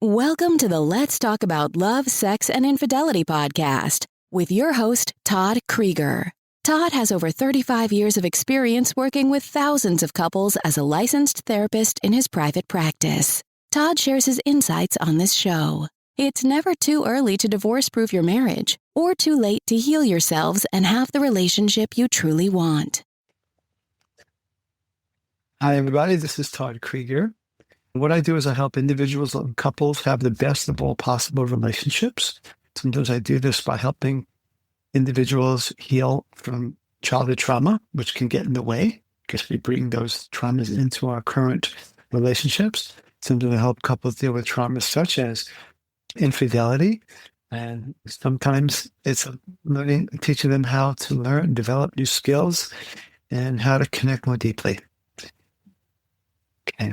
Welcome to the Let's Talk About Love, Sex, and Infidelity podcast with your host, Todd Krieger. Todd has over 35 years of experience working with thousands of couples as a licensed therapist in his private practice. Todd shares his insights on this show. It's never too early to divorce-proof your marriage or too late to heal yourselves and have the relationship you truly want. Hi, everybody. This is Todd Krieger. What I do is I help individuals and couples have the best of all possible relationships. Sometimes I do this by helping individuals heal from childhood trauma, which can get in the way because we bring those traumas into our current relationships. Sometimes I help couples deal with traumas such as infidelity. And sometimes it's teaching them how to learn, develop new skills, and how to connect more deeply. Okay.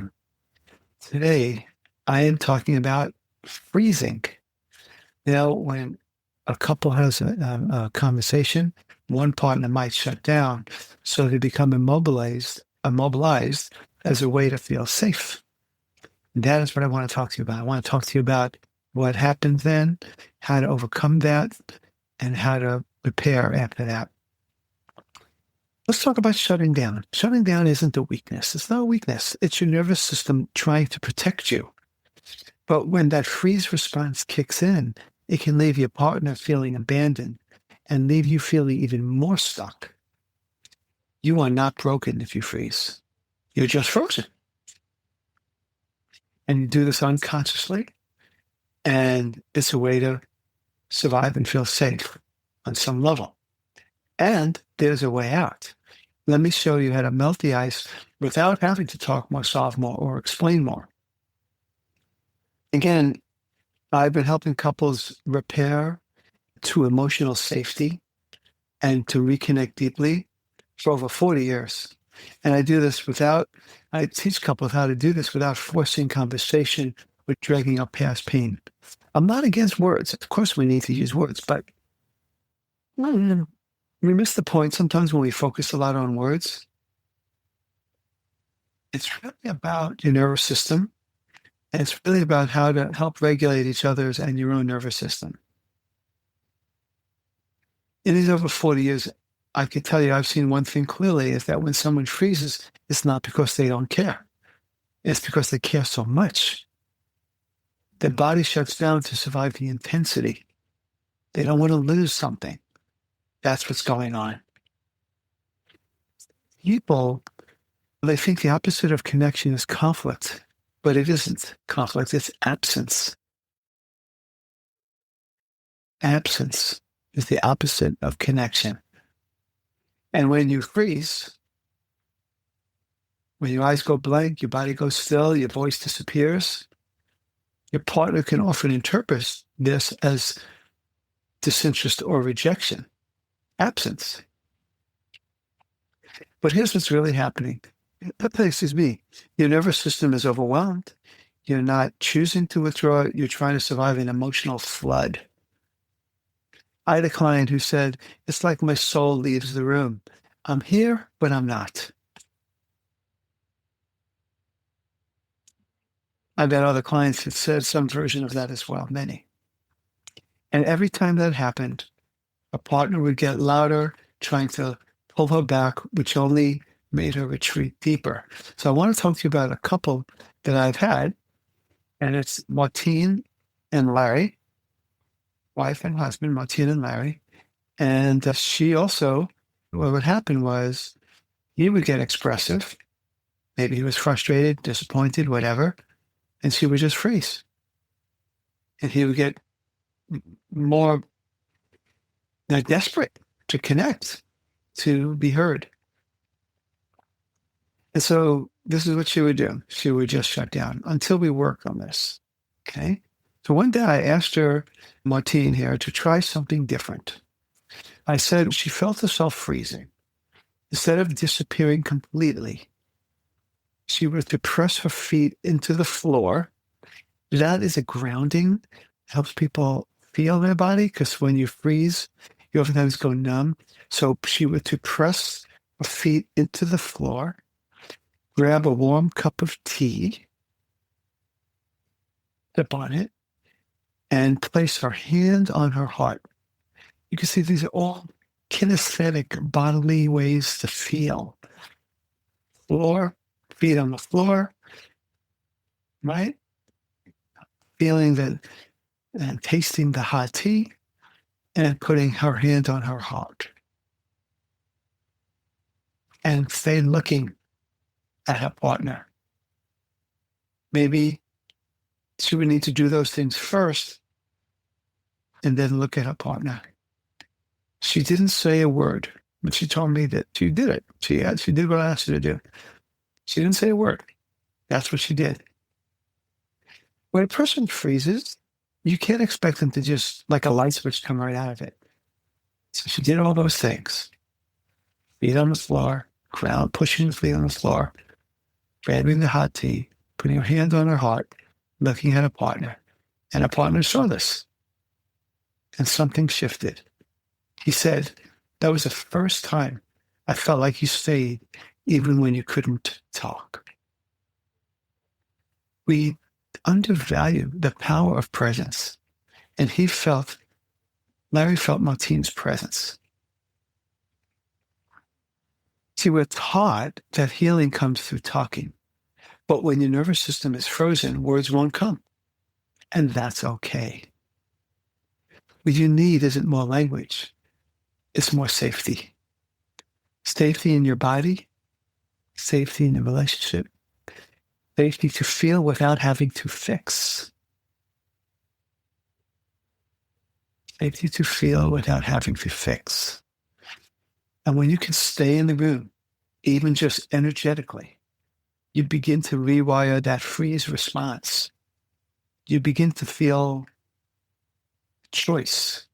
Today, I am talking about freezing. Now, when a couple has a conversation, one partner might shut down, so they become immobilized as a way to feel safe. And that is what I want to talk to you about. I want to talk to you about what happened then, how to overcome that, and how to prepare after that. Let's talk about shutting down. Shutting down isn't a weakness. It's not a weakness. It's your nervous system trying to protect you. But when that freeze response kicks in, it can leave your partner feeling abandoned and leave you feeling even more stuck. You are not broken if you freeze. You're just frozen. And you do this unconsciously, and it's a way to survive and feel safe on some level. And there's a way out. Let me show you how to melt the ice without having to talk more, solve more, or explain more. Again, I've been helping couples repair to emotional safety and to reconnect deeply for over 40 years. And I do this I teach couples how to do this without forcing conversation or dragging up past pain. I'm not against words. Of course, we need to use words, but we miss the point sometimes when we focus a lot on words. It's really about your nervous system, and it's really about how to help regulate each other's and your own nervous system. In these over 40 years, I can tell you I've seen one thing clearly, is that when someone freezes, it's not because they don't care. It's because they care so much. Their body shuts down to survive the intensity. They don't want to lose something. That's what's going on. People, they think the opposite of connection is conflict, but it isn't conflict, it's absence. Absence is the opposite of connection. And when you freeze, when your eyes go blank, your body goes still, your voice disappears, your partner can often interpret this as disinterest or rejection. Absence. But here's what's really happening. Your nervous system is overwhelmed. You're not choosing to withdraw. You're trying to survive an emotional flood. I had a client who said, it's like my soul leaves the room. I'm here, but I'm not. I've had other clients that said some version of that as well, many. And every time that happened, a partner would get louder, trying to pull her back, which only made her retreat deeper. So I want to talk to you about a couple that I've had, and it's Martine and Larry, wife and husband, Martine and Larry. And she also, what would happen was he would get expressive. Maybe he was frustrated, disappointed, whatever, and she would just freeze. And he would get more desperate to connect, to be heard. And so this is what she would do. She would just shut down until we work on this. Okay. So one day I asked her, Martine here, to try something different. I said she felt herself freezing. Instead of disappearing completely, she was to press her feet into the floor. That is a grounding, helps people feel their body, because when you freeze, you oftentimes go numb. So she was to press her feet into the floor, grab a warm cup of tea, step on it, and place her hand on her heart. You can see these are all kinesthetic bodily ways to feel. Floor, feet on the floor, right? Feeling that and tasting the hot tea and putting her hand on her heart. And stay looking at her partner. Maybe she would need to do those things first and then look at her partner. She didn't say a word, but she told me that she did it. She did what I asked her to do. She didn't say a word. That's what she did. When a person freezes, you can't expect them to just, like a light switch, come right out of it. So she did all those things. Feet on the floor, ground, pushing the feet on the floor, grabbing the hot tea, putting her hand on her heart, looking at her partner. And her partner saw this. And something shifted. He said, that was the first time I felt like you stayed even when you couldn't talk. We undervalue the power of presence. And Larry felt Martine's presence. See, we're taught that healing comes through talking. But when your nervous system is frozen, words won't come. And that's okay. What you need isn't more language. It's more safety. Safety in your body, safety in your relationship, safety to feel without having to fix. Safety to feel without having to fix. And when you can stay in the room, even just energetically, you begin to rewire that freeze response. You begin to feel choice.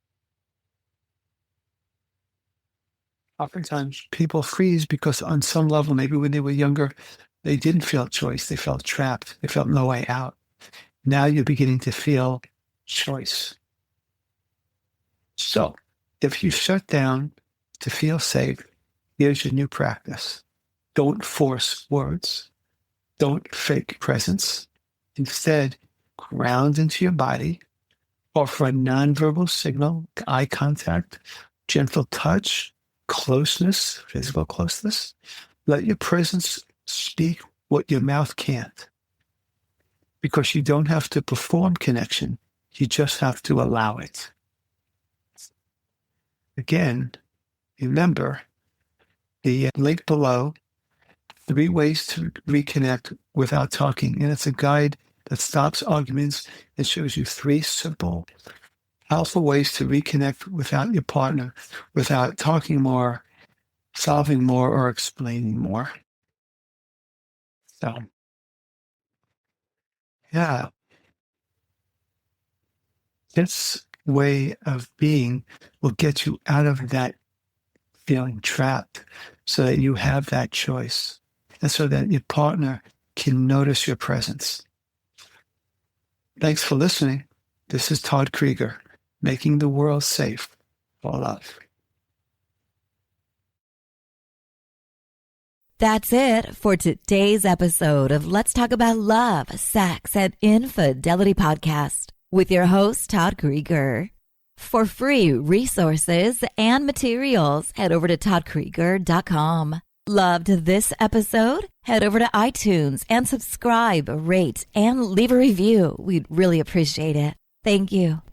Oftentimes, people freeze because on some level, maybe when they were younger, they didn't feel choice. They felt trapped. They felt no way out. Now you're beginning to feel choice. So, if you shut down to feel safe, here's your new practice. Don't force words. Don't fake presence. Instead, ground into your body, offer a nonverbal signal, eye contact, gentle touch, closeness, physical closeness. Let your presence speak what your mouth can't. Because you don't have to perform connection. You just have to allow it. Again, remember the link below, 3 ways to reconnect without talking. And it's a guide that stops arguments and shows you 3 simple, powerful ways to reconnect without your partner, without talking more, solving more, or explaining more. So, yeah, this way of being will get you out of that feeling trapped so that you have that choice and so that your partner can notice your presence. Thanks for listening. This is Todd Krieger, making the world safe for love. That's it for today's episode of Let's Talk About Love, Sex, and Infidelity podcast with your host, Todd Krieger. For free resources and materials, head over to toddkrieger.com. Loved this episode? Head over to iTunes and subscribe, rate, and leave a review. We'd really appreciate it. Thank you.